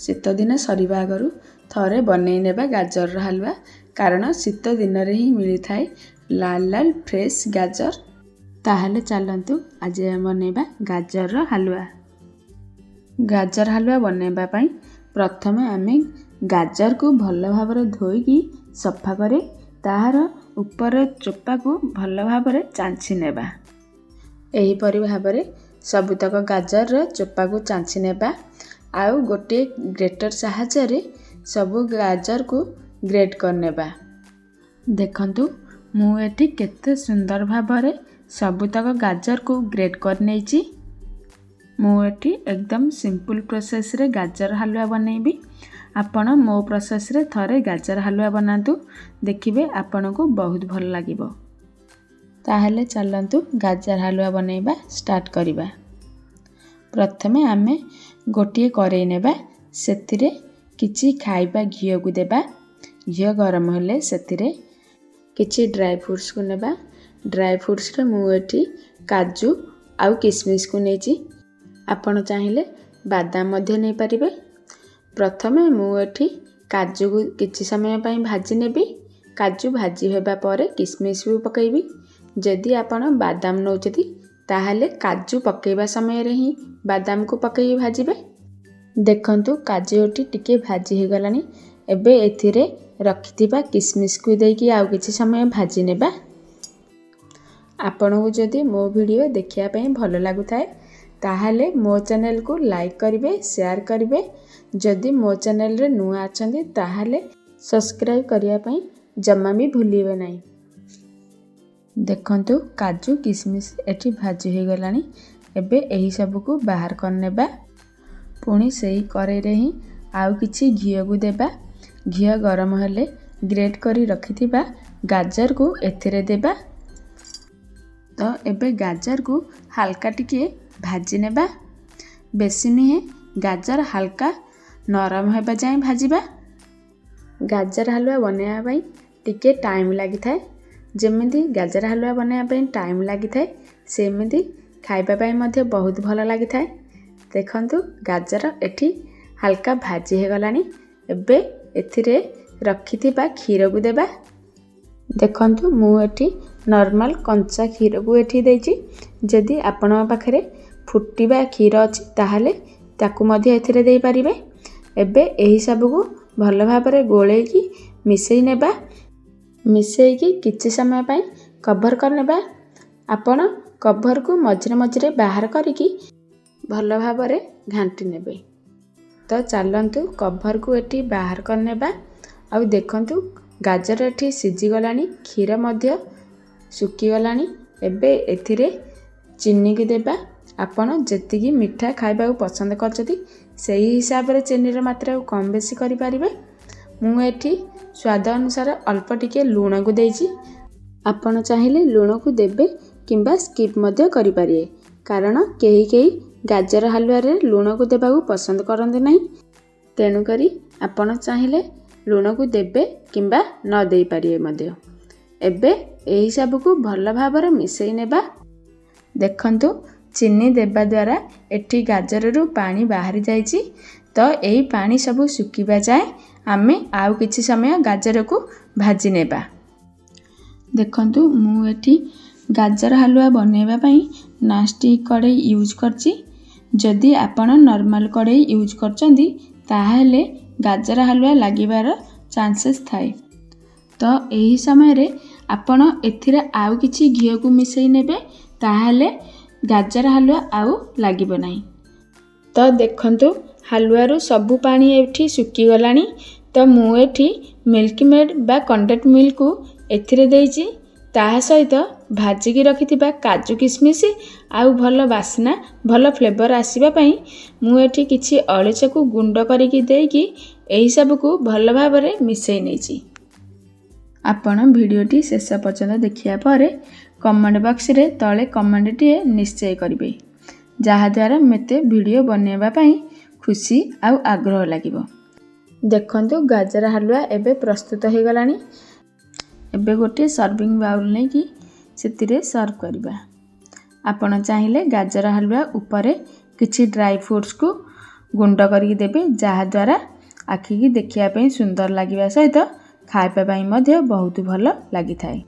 ଶୀତ ଦିନ ସରିବା ଆଗରୁ ଥରେ ବନେଇ ନେବା ଗାଜରର ହାଲୁଆ, କାରଣ ଶୀତ ଦିନରେ ହିଁ ମିଳିଥାଏ ଲାଲ ଲାଲ ଫ୍ରେଶ୍ ଗାଜର। ତାହେଲେ ଚାଲନ୍ତୁ ଆଜି ଆମେ ବନେଇବା ଗାଜରର ହାଲୁଆ। ଗାଜର ହାଲୁଆ ବନେଇବା ପାଇଁ ପ୍ରଥମେ ଆମେ ଗାଜରକୁ ଭଲ ଭାବରେ ଧୋଇକି ସଫା କରି ତାହାର ଉପର ଚୋପାକୁ ଭଲ ଭାବରେ ଚାଞ୍ଛି ନେବା। ଏହିପରି ଭାବରେ ସବୁତକ ଗାଜରର ଚୋପାକୁ ଚାଞ୍ଛି ନେବା। ଆଉ ଗୋଟିଏ ଗ୍ରେଟର ସାହାଯ୍ୟରେ ସବୁ ଗାଜରକୁ ଗ୍ରେଟ୍ କରିନେବା। ଦେଖନ୍ତୁ ମୁଁ ଏଠି କେତେ ସୁନ୍ଦର ଭାବରେ ସବୁତକ ଗାଜରକୁ ଗ୍ରେଟ୍ କରିନେଇଛି। ମୁଁ ଏଠି ଏକଦମ ସିମ୍ପଲ ପ୍ରୋସେସରେ ଗାଜର ହାଲୁଆ ବନେଇବି। ଆପଣ ମୋ ପ୍ରୋସେସରେ ଥରେ ଗାଜର ହାଲୁଆ ବନାନ୍ତୁ, ଦେଖିବେ ଆପଣଙ୍କୁ ବହୁତ ଭଲ ଲାଗିବ। ତାହେଲେ ଚାଲନ୍ତୁ ଗାଜର ହାଲୁଆ ବନେଇବା ଷ୍ଟାର୍ଟ କରିବା। ପ୍ରଥମେ ଆମେ ଗୋଟିଏ କରେଇ ନେବା, ସେଥିରେ କିଛି ଖାଇବା ଘିଅକୁ ଦେବା। ଘିଅ ଗରମ ହେଲେ ସେଥିରେ କିଛି ଡ୍ରାଏ ଫ୍ରୁଟ୍ସକୁ ନେବା। ଡ୍ରାଏ ଫ୍ରୁଟ୍ସରେ ମୁଁ ଏଠି କାଜୁ ଆଉ କିସମିସକୁ ନେଇଛି, ଆପଣ ଚାହିଁଲେ ବାଦାମ ମଧ୍ୟ ନେଇପାରିବେ। ପ୍ରଥମେ ମୁଁ ଏଠି କାଜୁକୁ କିଛି ସମୟ ପାଇଁ ଭାଜି ନେବି। କାଜୁ ଭାଜି ହେବା ପରେ କିସମିସ ବି ପକାଇବି। ଯଦି ଆପଣ ବାଦାମ ନେଉଛନ୍ତି ତାହେଲେ କାଜୁ ପକାଇବା ସମୟରେ ହିଁ ବାଦାମକୁ ପକାଇକି ଭାଜିବେ। ଦେଖନ୍ତୁ କାଜୁ ଏଠି ଟିକେ ଭାଜି ହୋଇଗଲାଣି। ଏବେ ଏଥିରେ ରଖିଥିବା କିସମିସକୁ ଦେଇକି ଆଉ କିଛି ସମୟ ଭାଜି ନେବା। ଆପଣଙ୍କୁ ଯଦି ମୋ ଭିଡ଼ିଓ ଦେଖିବା ପାଇଁ ଭଲ ଲାଗୁଥାଏ ତାହେଲେ ମୋ ଚ୍ୟାନେଲକୁ ଲାଇକ୍ କରିବେ, ସେୟାର କରିବେ। ଯଦି ମୋ ଚ୍ୟାନେଲରେ ନୂଆ ଅଛନ୍ତି ତାହେଲେ ସବସ୍କ୍ରାଇବ୍ କରିବା ପାଇଁ ଜମା ବି ଭୁଲିବେ ନାହିଁ। ଦେଖନ୍ତୁ କାଜୁ କିସମିସ ଏଠି ଭାଜି ହୋଇଗଲାଣି। ଏବେ ଏହି ସବୁକୁ ବାହାର କରିନେବା। ପୁଣି ସେଇ କରେଇରେ ହିଁ ଆଉ କିଛି ଘିଅକୁ ଦେବା। ଘିଅ ଗରମ ହେଲେ ଗ୍ରେଟ୍ କରି ରଖିଥିବା ଗାଜରକୁ ଏଥିରେ ଦେବା। ତ ଏବେ ଗାଜରକୁ ହାଲକା ଟିକେ ଭାଜି ନେବା, ବେଶୀ ନୁହେଁ, ଗାଜର ହାଲକା ନରମ ହେବା ଯାଏଁ ଭାଜିବା। ଗାଜର ହାଲୁଆ ବନେଇବା ପାଇଁ ଟିକେ ଟାଇମ୍ ଲାଗିଥାଏ। ଯେମିତି ଗାଜର ହାଲୁଆ ବନେଇବା ପାଇଁ ଟାଇମ୍ ଲାଗିଥାଏ ସେମିତି ଖାଇବା ପାଇଁ ମଧ୍ୟ ବହୁତ ଭଲ ଲାଗିଥାଏ। ଦେଖନ୍ତୁ ଗାଜର ଏଠି ହାଲକା ଭାଜି ହୋଇଗଲାଣି। ଏବେ ଏଥିରେ ରଖିଥିବା କ୍ଷୀରକୁ ଦେବା। ଦେଖନ୍ତୁ ମୁଁ ଏଠି ନର୍ମାଲ କଞ୍ଚା କ୍ଷୀରକୁ ଏଠି ଦେଇଛି। ଯଦି ଆପଣଙ୍କ ପାଖରେ ଫୁଟିବା କ୍ଷୀର ଅଛି ତାହେଲେ ତାକୁ ମଧ୍ୟ ଏଥିରେ ଦେଇପାରିବେ। ଏବେ ଏହି ସବୁକୁ ଭଲ ଭାବରେ ଗୋଳେଇକି ମିଶେଇ ନେବା। ମିଶେଇକି କିଛି ସମୟ ପାଇଁ କଭର କରିନେବା। ଆପଣ କଭରକୁ ମଝିରେ ମଝିରେ ବାହାର କରିକି ଭଲ ଭାବରେ ଘାଣ୍ଟି ନେବେ। ତ ଚାଲନ୍ତୁ କଭରକୁ ଏଠି ବାହାର କରିନେବା। ଆଉ ଦେଖନ୍ତୁ ଗାଜର ଏଠି ସିଝିଗଲାଣି, କ୍ଷୀର ମଧ୍ୟ ଶୁଖିଗଲାଣି। ଏବେ ଏଥିରେ ଚିନିକି ଦେବା। ଆପଣ ଯେତିକି ମିଠା ଖାଇବାକୁ ପସନ୍ଦ କରୁଛନ୍ତି ସେହି ହିସାବରେ ଚିନିର ମାତ୍ରାକୁ କମ୍ ବେଶୀ କରିପାରିବେ। ମୁଁ ଏଠି ସ୍ୱାଦ ଅନୁସାରେ ଅଳ୍ପ ଟିକେ ଲୁଣକୁ ଦେଇଛି। ଆପଣ ଚାହିଁଲେ ଲୁଣକୁ ଦେବେ କିମ୍ବା ସ୍କିପ୍ ମଧ୍ୟ କରିପାରିବେ, କାରଣ କେହି କେହି ଗାଜର ହାଲୁଆରେ ଲୁଣକୁ ଦେବାକୁ ପସନ୍ଦ କରନ୍ତି ନାହିଁ। ତେଣୁକରି ଆପଣ ଚାହିଁଲେ ଲୁଣକୁ ଦେବେ କିମ୍ବା ନ ଦେଇପାରିବେ ମଧ୍ୟ। ଏବେ ଏହି ସବୁକୁ ଭଲ ଭାବରେ ମିଶେଇ ନେବା। ଦେଖନ୍ତୁ ଚିନି ଦେବା ଦ୍ୱାରା ଏଠି ଗାଜରରୁ ପାଣି ବାହାରି ଯାଇଛି। ତ ଏହି ପାଣି ସବୁ ଶୁଖିବା ଯାଏଁ ଆମେ ଆଉ କିଛି ସମୟ ଗାଜରକୁ ଭାଜି ନେବା। ଦେଖନ୍ତୁ ମୁଁ ଏଠି ଗାଜର ହାଲୁଆ ବନେଇବା ପାଇଁ ନନଷ୍ଟିକ୍ କଡ଼େଇ ୟୁଜ୍ କରିଛି। ଯଦି ଆପଣ ନର୍ମାଲ କଡ଼େଇ ୟୁଜ୍ କରୁଛନ୍ତି ତାହେଲେ ଗାଜର ହାଲୁଆ ଲାଗିବାର ଚାନ୍ସେସ୍ ଥାଏ। ତ ଏହି ସମୟରେ ଆପଣ ଏଥିରେ ଆଉ କିଛି ଘିଅକୁ ମିଶେଇ ନେବେ, ତାହେଲେ ଗାଜର ହାଲୁଆ ଆଉ ଲାଗିବ ନାହିଁ। ତ ଦେଖନ୍ତୁ ହାଲୁଆରୁ ସବୁ ପାଣି ଏଠି ଶୁଖିଗଲାଣି। ତ ମୁଁ ଏଠି ମିଲ୍କ ମେଡ୍ ବା କଣ୍ଡେନ୍ସଡ୍ ମିଲ୍କକୁ ଏଥିରେ ଦେଇଛି। ତାହା ସହିତ ଭାଜିକି ରଖିଥିବା କାଜୁ କିସମିସ ଆଉ ଭଲ ବାସ୍ନା, ଭଲ ଫ୍ଲେଭର ଆସିବା ପାଇଁ ମୁଁ ଏଠି କିଛି ଅଳେଇଚକୁ ଗୁଣ୍ଡ କରିକି ଦେଇକି ଏହି ସବୁକୁ ଭଲ ଭାବରେ ମିଶେଇ ନେଇଛି। ଆପଣ ଭିଡ଼ିଓଟି ଶେଷ ପର୍ଯ୍ୟନ୍ତ ଦେଖିବା ପରେ କମେଣ୍ଟ ବକ୍ସରେ ତଳେ କମେଣ୍ଟଟିଏ ନିଶ୍ଚୟ କରିବେ, ଯାହାଦ୍ୱାରା ମୋତେ ଭିଡ଼ିଓ ବନେଇବା ପାଇଁ ଖୁସି ଆଉ ଆଗ୍ରହ ଲାଗିବ। ଦେଖନ୍ତୁ ଗାଜର ହାଲୁଆ ଏବେ ପ୍ରସ୍ତୁତ ହୋଇଗଲାଣି। ଏବେ ଗୋଟିଏ ସର୍ଭିଂ ବାଉଲ୍ ନେଇକି ସେଥିରେ ସର୍ଭ କରିବା। ଆପଣ ଚାହିଁଲେ ଗାଜର ହାଲୁଆ ଉପରେ କିଛି ଡ୍ରାଇ ଫ୍ରୁଟ୍ସକୁ ଗୁଣ୍ଡ କରିକି ଦେବେ, ଯାହାଦ୍ୱାରା ଆଖିକି ଦେଖିବା ପାଇଁ ସୁନ୍ଦର ଲାଗିବା ସହିତ ଖାଇବା ପାଇଁ ମଧ୍ୟ ବହୁତ ଭଲ ଲାଗିଥାଏ।